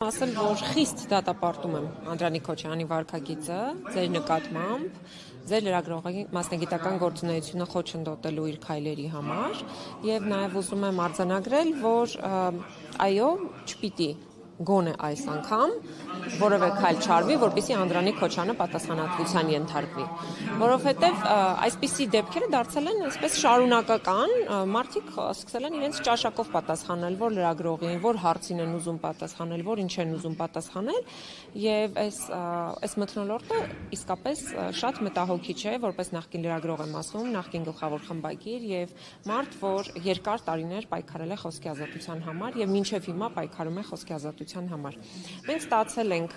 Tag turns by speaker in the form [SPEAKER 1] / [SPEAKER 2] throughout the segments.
[SPEAKER 1] Ասել, որ խիստ դատապարտում եմ Անդրանիկ Քոչարյանի վարքագիծը ձեր նկատմամբ, ձեր լրագրողի մասնագիտական գործունեությունը խոչընդոտելու իր քայլերի համար եւ նաեւ ուզում եմ արձանագրել, որ այո, չպիտի գոնե այս անգամ որևէ քայլ չարվի, որպեսզի Անդրանիկ Քոչարյանը պատասխանատվության ենթարկվի, որովհետեւ այսպիսի դեպքերը դարձել են այսպես շարունակական, մարդիկ սկսել են իրենց ճաշակով պատասխանել, որ լրագրողին, որ հարցին են ուզում պատասխանել, որ ինչ են ուզում պատասխանել, եւ այս մթնոլորտը իսկապես շատ մտահոգիչ է, որպես նախկին լրագրող եմ ասում, նախկին գլխավոր խմբագիր եւ մարդ, որ երկար տարիներ պայքարել է խոսքի ազատության համար եւ մինչեւ հիմա պայքարում է խոսքի ազատության համար։ Մենք ստացել ենք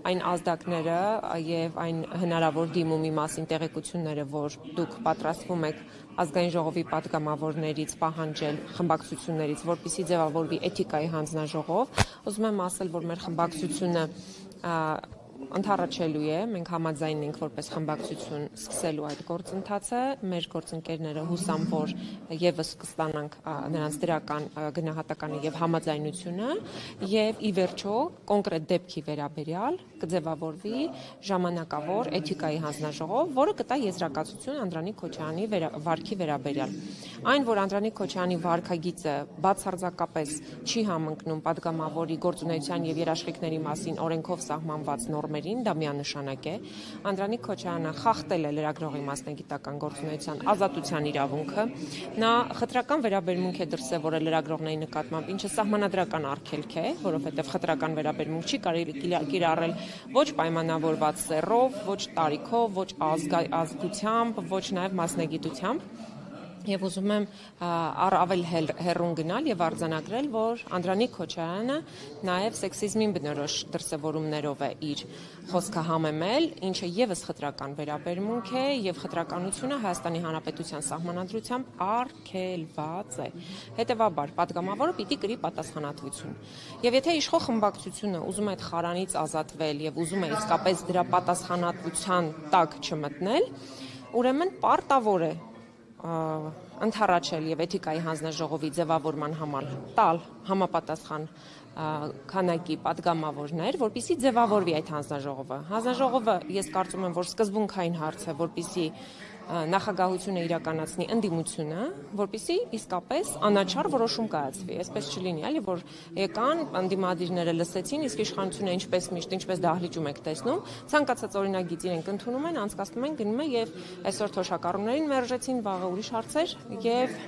[SPEAKER 1] այն ազդակները եւ այն հնարավոր դիմումի մասին տեղեկությունները, որ դուք պատրաստվում եք ազգային ժողովի պատգամավորներից պահանջել խմբակցություններից, որպեսզի ձևավորվի էթիկայի հանձնաժողով։ Ուզում եմ ասել, որ մեր խմբակցությունը ընդառաջելու է, մենք համաձայն ենք որպես խմբակցություն սկսելու այդ գործընթացը, մեր գործընկերները հուսամ, որ եւս կստանանք նրանց դրական գնահատականը եւ համաձայնությունը եւ ի վերջո կոնկրետ դեպքի վերաբերյալ կձևավորվի ժամանակավոր էթիկայի հանձնաժողով, որը կտա եզրակացություն Անդրանիկ Քոչարյանի վարքի վերաբերյալ։ Այն, որ Անդրանիկ Քոչարյանի վարքագիծը բացարձակապես չի համընկնում падգամավորի գործունեության եւ երաշխիքների մասին օրենքով սահմանված նորմերին, դա միանշանակ է։ Անդրանիկ Քոչարյանը խախտել է լրագրողի մասնագիտական գործունեության ազատության իրավունքը։ Նա խտրական վերաբերմունք է դրսևորել լրագրողների նկատմամբ, ինչը սահմանադրական արգելք է, որովհետեւ խտրական վերաբերմունք չի կարելի կիրառել ոչ պայմանավորված սեռով, ոչ տարիքով, ոչ ազգությամբ, ոչ նաեւ մասնագիտությամբ։ Եվ ուզում եմ առավել հեռուն գնալ եւ արձանագրել, որ Անդրանիկ Քոչարյանը նաեւ սեքսիզմին բնորոշ դրսևորումներով է իր խոսքը համեմել, ինչը եւս խտրական վերաբերմունք է եւ խտրականությունը Հայաստանի Հանրապետության սահմանադրությամբ արգելված է։ Հետևաբար, падգամավորը պիտի կրի պատասխանատվություն։ Եվ եթե իշխող խմբակցությունը ուզում է այդ խարանից ազատվել եւ ուզում է իսկապես դրա պատասխանատվության տակ չմտնել, ուրեմն պարտավոր է ընդառաջել եւ էթիկայի հանձնաժողովի ձևավորման համար տալ համապատասխան քանակի падգամավորներ, որպեսզի ձևավորվի այդ հանձնաժողովը։ Հանձնաժողովը, ես կարծում եմ, որ սկզբունքային հարց է, որպեսզի նախագահությունը իրականացնի ընդդիմությունը, որպեսզի իսկապես անաչառ որոշում կայացվի, այսպես չլինի, էլի, որ եկան ընդդիմադիրները լսեցին, իսկ իշխանությունը ինչպես միշտ, ինչպես դահլիճում եք տեսնում, ցանկացած օրինագիծ իրենք ընդունում են, անցկացնում են, գնում են եւ այսօր թոշակառուներին մերժեցին, վաղը ուրիշ հարցեր եւ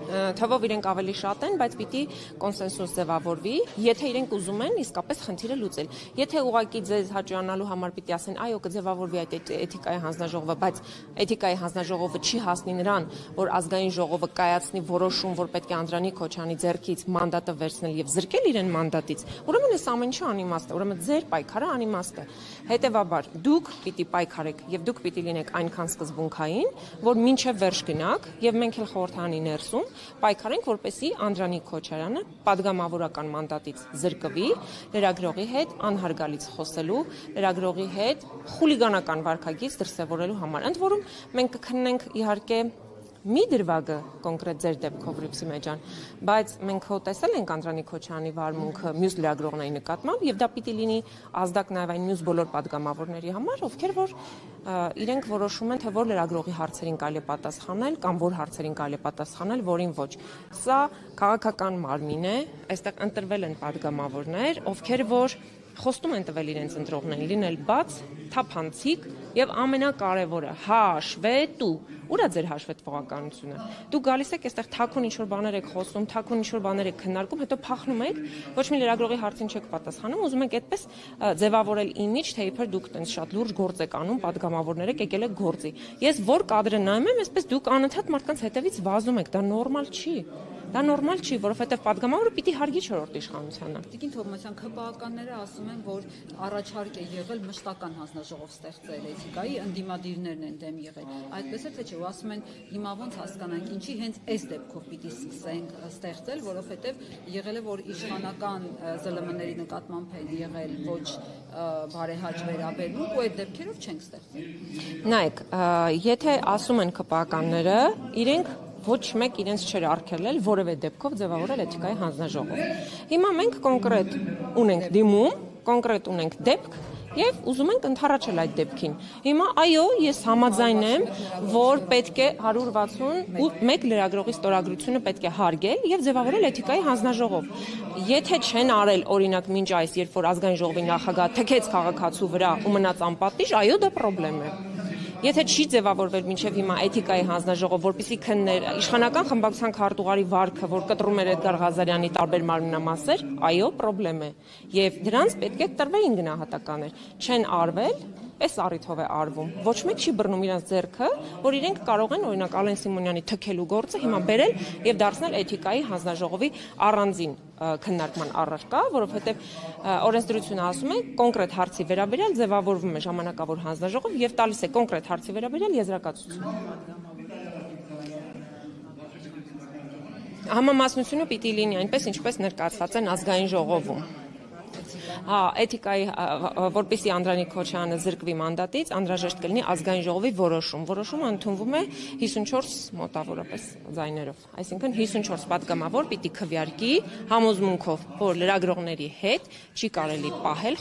[SPEAKER 1] թվով իրենք ավելի շատ են, բայց պիտի կոնսենսուս ձևավորվի, եթե իրենք ուզում են իսկապես խնդիրը լուծել։ Եթե ուղղակի ձեզ հաճոյանալու համար պիտի ասեն, այո, կձևավորվի այդ էթիկայի հանձնաժողովը, բայց էթիկայի հանձնաժողովը չի հասնի նրան, որ ազգային ժողովը կայացնի որոշում, որ պետք է Անդրանիկ Քոչարյանի ձեռքից մանդատը վերցնել եւ զրկել իրեն մանդատից, ուրեմն այս ամեն ինչը անիմաստ է, ուրեմն ձեր պայքարը անիմաստ է։ Հետևաբար, դուք պիտի պայքարեք եւ դուք պիտի լինեք այնքան սկզբունքային, որ մինչեւ վերջ գնաք եւ մենք էլ խորհրդանի ներսում պայքարենք, որպեսզի Անդրանիկ Քոչարյանը падգամավորական մանդատից զրկվի, լրագրողի հետ անհարգալից խոսելու, լրագրողի հետ խուլիգանական վարքագիծ դրսևորելու համար։ Ընդ որում մենք կքննենք իհարկե մի դրվագը կոնկրետ ձեր դեպքով Ռիփսիմե ջան, բայց մենք հո տեսել ենք Անդրանիկ Քոչարյանի վարմունքը մյուս լրագրողների նկատմամբ եւ դա պիտի լինի ազդակ նաեւ այն մյուս բոլոր падգամավորների համար, ովքեր որ իրենք որոշում են, թե որ լրագրողի հարցերին կարելի է պատասխանել կամ որ հարցերին կարելի է պատասխանել, որին ոչ։ Սա քաղաքական մարմին է, այստեղ ընտրվել են падգամավորներ, ովքեր որ խոստում են տվել իրենց ընտրողներին լինել բաց, թափանցիկ եւ ամենակարևորը հաշվետու։ Ուր է ձեր հաշվետվողականությունը։ Դուք գալիս եք այստեղ թաքուն ինչ-որ բաներ եք խոսում, թաքուն ինչ-որ բաներ եք քննարկում, հետո փախնում եք, ոչ մի լրագրողի հարցին չեք պատասխանում, ուզում եք այդպես ձևավորել իմիջ, թե իբր դուք տենց շատ լուրջ գործ եք անում, падգամավորներ եք եկել եք գործի։ Ես որ կադրը նայում եմ, այսպես դուք անընդհատ մարդկանց հետևից վազում եք, դա նորմալ չի։ Դա նորմալ չի, որովհետև падգամավորը պիտի հարգի չորրորդ իշխանությանը։
[SPEAKER 2] Տիկին Թովմասյան, ՔՊԱ-ականները ասում են, որ առաջարկ է եղել մշտական հանձնաժողով ստեղծել էթիկայի, ընդդիմադիրներն են դեմ եղել։ Այդպես է թե չէ, ու ասում են հիմա ոնց հասկանանք, ինչի հենց այս դեպքով պիտի սկսենք ստեղծել, որովհետև եղել է, որ իշխանական ԶԼՄ-ների նկատմամբ է եղել ոչ բարեհաճ վերաբերմունք, ու այդ դեպքերով չենք ստեղծել։
[SPEAKER 1] Նայեք, եթե ասում են ՔՊԱ-ականները, իրենք ոչ մեկ իրենց չէր արգելել որևէ դեպքով ձևավորել էթիկայի հանձնաժողով։ Հիմա մենք կոնկրետ ունենք դիմում, կոնկրետ ունենք դեպք եւ ուզում ենք ընդառաջել այդ դեպքին։ Հիմա այո, ես համաձայն եմ, որ պետք է 161 լրագրողի ստորագրությունը պետք է հարգել եւ ձևավորել էթիկայի հանձնաժողով։ Եթե չեն արել օրինակ մինչ այս, երբ որ ազգային ժողովի նախագահ թքեց քաղաքացու վրա ու մնաց անպատիժ, այո, դա խնդրեմ է։ Եթե չի ձևավորվել մինչև հիմա էթիկայի հանձնաժողով, որպեսզի քններ իշխանական խմբակցության քարտուղարի վարքը, որ կտրում էր Էդգար Ղազարյանի տարբեր մարմնամասեր, այո, խնդրեմ է։ Եվ դրանց պետք է տրվեին գնահատականներ։ Չեն արվել, այս առիթով է արվում։ Ոչ մեկ չի բռնում իրենց ձեռքը, որ իրենք կարող են օրինակ Ալեն Սիմոնյանի թքելու գործը հիմա բերել եւ դարձնել էթիկայի հանձնաժողովի առանձին քննարկման առարկա, որովհետեւ օրենսդրությունը ասում է կոնկրետ հարցի վերաբերյալ ձևավորվում է ժամանակավոր հանձնաժողով եւ տալիս է կոնկրետ հարցի վերաբերյալ եզրակացություն։ Համամասնությունը պիտի լինի այնպես, ինչպես ներկայացված են ազգային ժողովում։ Էթիկայի, որպեսզի Անդրանիկ Քոչարյանը զրկվի մանդատից, անհրաժեշտ կլինի ազգային ժողովի որոշում։ Որոշումը ընդունվում է 54 մոտավորապես ձայներով։ Այսինքն 54 պատգամավոր պիտի քվեարկի համոզմունքով, որ լրագրողների հետ չի կարելի պահել